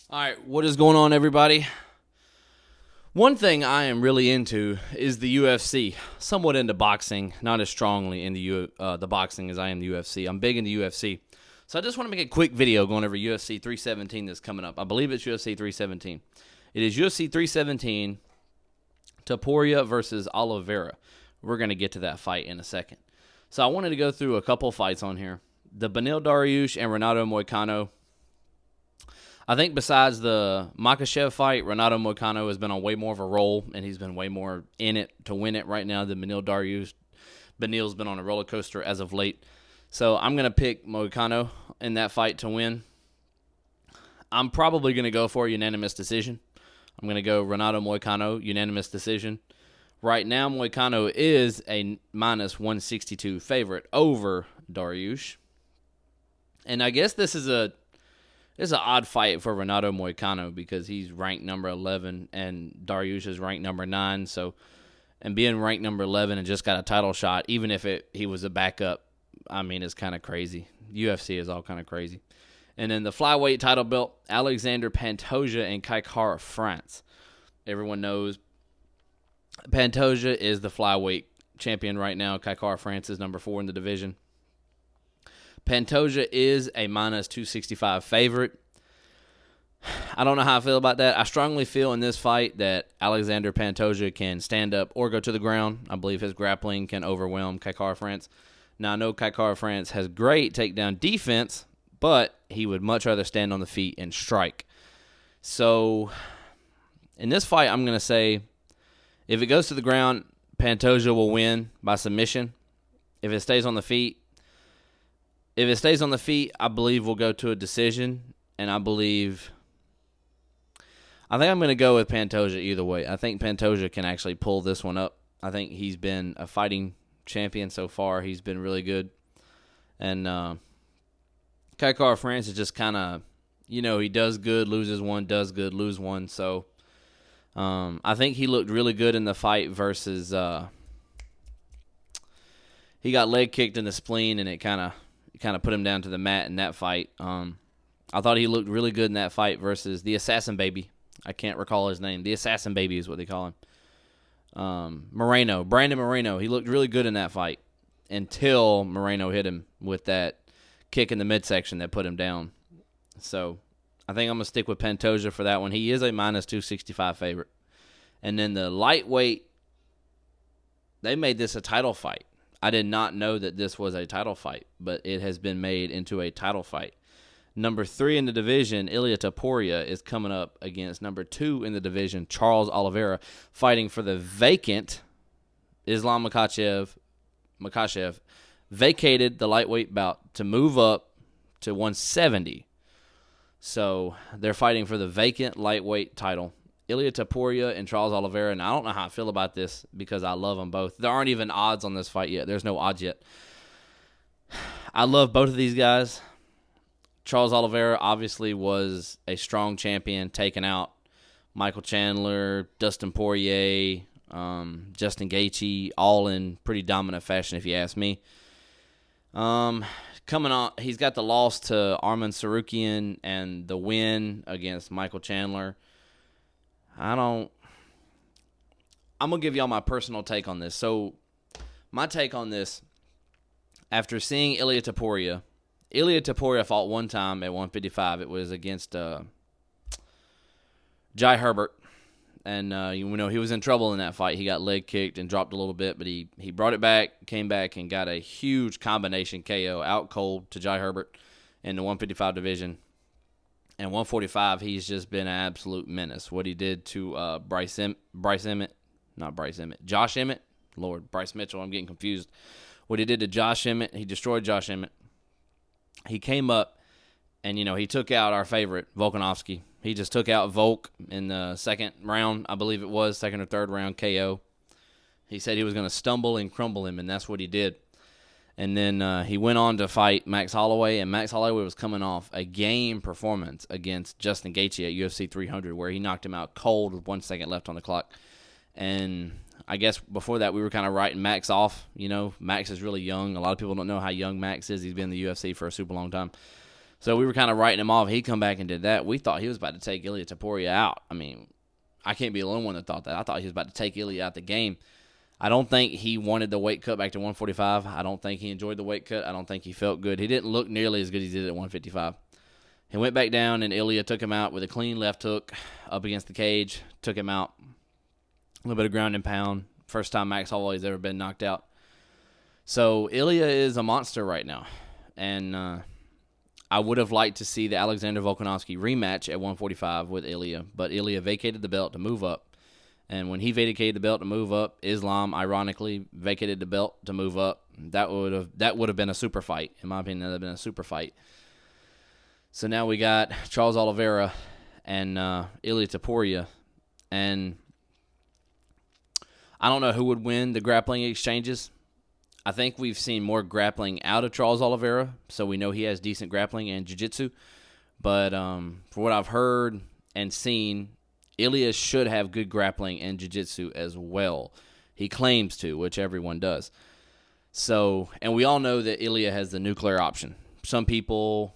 All right, what is going on, everybody? One thing I am really into is the UFC. Somewhat into boxing, not as strongly in the boxing as I am the UFC. I'm big into UFC, so I just want to make a quick video going over UFC 317 that's coming up. I believe it's UFC 317. It is UFC 317, Topuria versus Oliveira. We're going to get to that fight in a second. So I wanted to go through a couple fights on here. The Beneil Dariush and Renato Moicano. I think besides the Makhachev fight, Renato Moicano has been on way more of a roll, and he's been way more in it to win it right now than Beneil Dariush. Beneil's been on a roller coaster as of late. So I'm going to pick Moicano in that fight to win. I'm probably going to go for a unanimous decision. I'm going to go Renato Moicano, unanimous decision. Right now, Moicano is a minus 162 favorite over Dariush. And I guess this is it's an odd fight for Renato Moicano because he's ranked number 11 and Dariush is ranked number 9. So, and being ranked number 11 and just got a title shot, even if he was a backup, I mean, it's kind of crazy. UFC is all kind of crazy. And then the flyweight title belt, Alexander Pantoja and Kai Kara-France. Everyone knows Pantoja is the flyweight champion right now. Kai Kara-France is number 4 in the division. Pantoja is a minus 265 favorite. I don't know how I feel about that. I strongly feel in this fight that Alexander Pantoja can stand up or go to the ground. I believe his grappling can overwhelm Kai Kara-France. Now, I know Kai Kara-France has great takedown defense, but he would much rather stand on the feet and strike. So, in this fight, I'm going to say if it goes to the ground, Pantoja will win by submission. If it stays on the feet, I believe we'll go to a decision, and I think I'm going to go with Pantoja either way. I think Pantoja can actually pull this one up. I think he's been a fighting champion so far. He's been really good. And Kai Kara-France is just kind of, he does good, loses one, does good, lose one. So I think he looked really good in the fight versus he got leg kicked in the spleen, and it kind of put him down to the mat in that fight. I thought he looked really good in that fight versus the Assassin Baby. I can't recall his name. The Assassin Baby is what they call him. Brandon Moreno. He looked really good in that fight until Moreno hit him with that kick in the midsection that put him down. So I think I'm going to stick with Pantoja for that one. He is a minus 265 favorite. And then the lightweight, they made this a title fight. I did not know that this was a title fight, but it has been made into a title fight. Number 3 in the division, Ilia Topuria, is coming up against number 2 in the division, Charles Oliveira, fighting for the vacant Islam Makhachev vacated the lightweight bout to move up to 170. So they're fighting for the vacant lightweight title. Ilia Topuria and Charles Oliveira, and I don't know how I feel about this because I love them both. There aren't even odds on this fight yet. There's no odds yet. I love both of these guys. Charles Oliveira obviously was a strong champion, taking out Michael Chandler, Dustin Poirier, Justin Gaethje, all in pretty dominant fashion if you ask me. Coming on, he's got the loss to Arman Sarukian and the win against Michael Chandler. I'm going to give y'all my personal take on this. So, my take on this, after seeing Ilia Topuria fought one time at 155. It was against Jai Herbert. And, he was in trouble in that fight. He got leg kicked and dropped a little bit, but he brought it back, came back, and got a huge combination KO out cold to Jai Herbert in the 155 division. And 145, he's just been an absolute menace. What he did to Josh Emmett. Lord, Bryce Mitchell, I'm getting confused. What he did to Josh Emmett, he destroyed Josh Emmett. He came up and, he took out our favorite, Volkanovski. He just took out Volk in the second round, I believe it was, second or third round KO. He said he was going to stumble and crumble him, and that's what he did. And then he went on to fight Max Holloway, and Max Holloway was coming off a game performance against Justin Gaethje at UFC 300 where he knocked him out cold with 1 second left on the clock. And I guess before that we were kind of writing Max off. Max is really young. A lot of people don't know how young Max is. He's been in the UFC for a super long time. So we were kind of writing him off. He come back and did that. We thought he was about to take Ilia Topuria out. I mean, I can't be the only one that thought that. I thought he was about to take Ilia out the game. I don't think he wanted the weight cut back to 145. I don't think he enjoyed the weight cut. I don't think he felt good. He didn't look nearly as good as he did at 155. He went back down, and Ilia took him out with a clean left hook up against the cage. Took him out. A little bit of ground and pound. First time Max Holloway's ever been knocked out. So Ilia is a monster right now. And I would have liked to see the Alexander Volkanovski rematch at 145 with Ilia, but Ilia vacated the belt to move up. And when he vacated the belt to move up, Islam ironically vacated the belt to move up. That would have been a super fight. In my opinion, that would have been a super fight. So now we got Charles Oliveira and Ilia Topuria. And I don't know who would win the grappling exchanges. I think we've seen more grappling out of Charles Oliveira, so we know he has decent grappling and jiu-jitsu. But for what I've heard and seen, Ilia should have good grappling and jiu-jitsu as well. He claims to, which everyone does. So, and we all know that Ilia has the nuclear option. Some people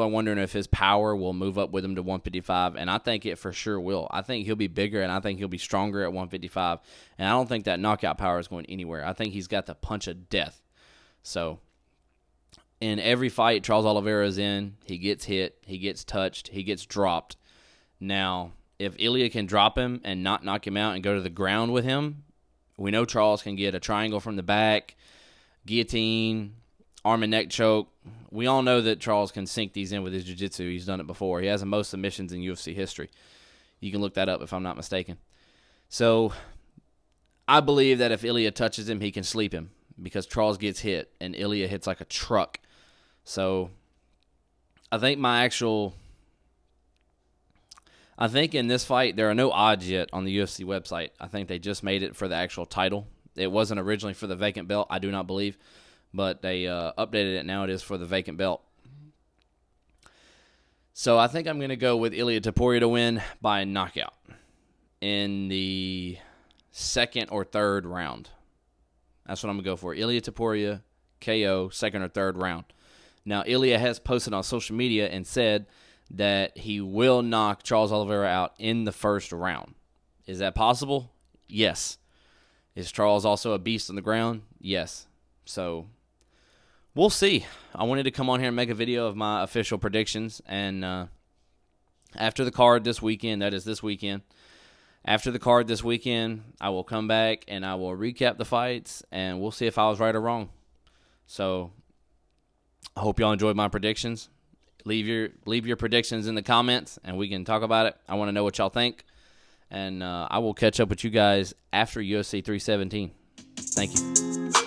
are wondering if his power will move up with him to 155, and I think it for sure will. I think he'll be bigger, and I think he'll be stronger at 155, and I don't think that knockout power is going anywhere. I think he's got the punch of death. So, in every fight Charles Oliveira is in, he gets hit, he gets touched, he gets dropped. Now, if Ilia can drop him and not knock him out and go to the ground with him, we know Charles can get a triangle from the back, guillotine, arm and neck choke. We all know that Charles can sink these in with his jiu-jitsu. He's done it before. He has the most submissions in UFC history. You can look that up if I'm not mistaken. So I believe that if Ilia touches him, he can sleep him because Charles gets hit and Ilia hits like a truck. So I think in this fight, there are no odds yet on the UFC website. I think they just made it for the actual title. It wasn't originally for the vacant belt, I do not believe. But they updated it. Now it is for the vacant belt. So I think I'm going to go with Ilia Topuria to win by knockout in the second or third round. That's what I'm going to go for. Ilia Topuria, KO, second or third round. Now, Ilia has posted on social media and said that he will knock Charles Oliveira out in the first round. Is that possible? Yes. Is Charles also a beast on the ground? Yes. So we'll see. I wanted to come on here and make a video of my official predictions. And after the card this weekend, that is this weekend, after the card this weekend, I will come back and I will recap the fights, and we'll see if I was right or wrong. So I hope y'all enjoyed my predictions. Leave your predictions in the comments, and we can talk about it. I want to know what y'all think. And I will catch up with you guys after UFC 317. Thank you.